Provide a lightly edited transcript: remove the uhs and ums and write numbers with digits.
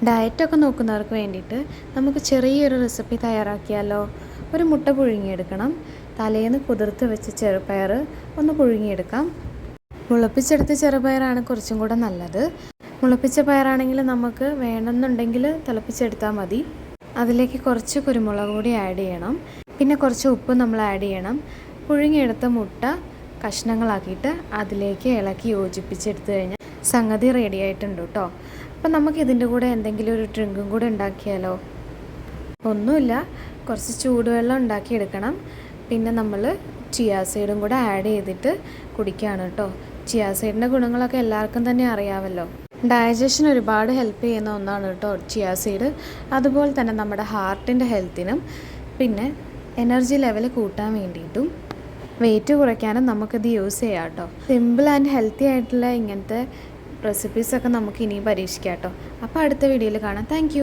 ഡയറ്റൊക്കെ നോക്കുന്നവർക്ക് വേണ്ടിയിട്ട് നമുക്ക് ചെറിയൊരു റെസിപ്പി തയ്യാറാക്കിയാലോ. ഒരു മുട്ട പുഴുങ്ങിയെടുക്കണം. തലേന്ന് കുതിർത്ത് വെച്ച ചെറുപയർ ഒന്ന് പുഴുങ്ങിയെടുക്കാം. മുളപ്പിച്ചെടുത്ത ചെറുപയറാണ് കുറച്ചും കൂടെ നല്ലത്. മുളപ്പിച്ച പയറാണെങ്കിൽ നമുക്ക് വേണമെന്നുണ്ടെങ്കിൽ തിളപ്പിച്ചെടുത്താൽ മതി. അതിലേക്ക് കുറച്ച് കുരുമുളക് പൊടി ആഡ് ചെയ്യണം. പിന്നെ കുറച്ച് ഉപ്പ് നമ്മൾ ആഡ് ചെയ്യണം. പുഴുങ്ങിയെടുത്ത മുട്ട കഷ്ണങ്ങളാക്കിയിട്ട് അതിലേക്ക് ഇളക്കി യോജിപ്പിച്ചെടുത്ത് കഴിഞ്ഞാൽ സംഗതി റെഡി ആയിട്ടുണ്ട് കേട്ടോ. അപ്പം നമുക്ക് ഇതിൻ്റെ കൂടെ എന്തെങ്കിലും ഒരു ഡ്രിങ്കും കൂടെ ഉണ്ടാക്കിയാലോ. ഒന്നുമില്ല, കുറച്ച് ചൂടുവെള്ളം ഉണ്ടാക്കിയെടുക്കണം. പിന്നെ നമ്മൾ ചിയാ സീഡും കൂടെ ആഡ് ചെയ്തിട്ട് കുടിക്കുകയാണ് കേട്ടോ. ചിയാ സീഡിൻ്റെ ഗുണങ്ങളൊക്കെ എല്ലാവർക്കും തന്നെ അറിയാമല്ലോ. ഡൈജഷൻ ഒരുപാട് ഹെൽപ്പ് ചെയ്യുന്ന ഒന്നാണ് കേട്ടോ ചിയാ സീഡ്. അതുപോലെ തന്നെ നമ്മുടെ ഹാർട്ടിൻ്റെ ഹെൽത്തിനും പിന്നെ എനർജി ലെവൽ കൂട്ടാൻ വേണ്ടിയിട്ടും വെയിറ്റ് കുറയ്ക്കാനും നമുക്കിത് യൂസ് ചെയ്യാം കേട്ടോ. സിമ്പിൾ ആൻഡ് ഹെൽത്തി ആയിട്ടുള്ള ഇങ്ങനത്തെ റെസിപ്പീസൊക്കെ നമുക്ക് ഇനി പരീക്ഷിക്കാം കേട്ടോ. അപ്പോൾ അടുത്ത വീഡിയോയിൽ കാണാം. Thank you.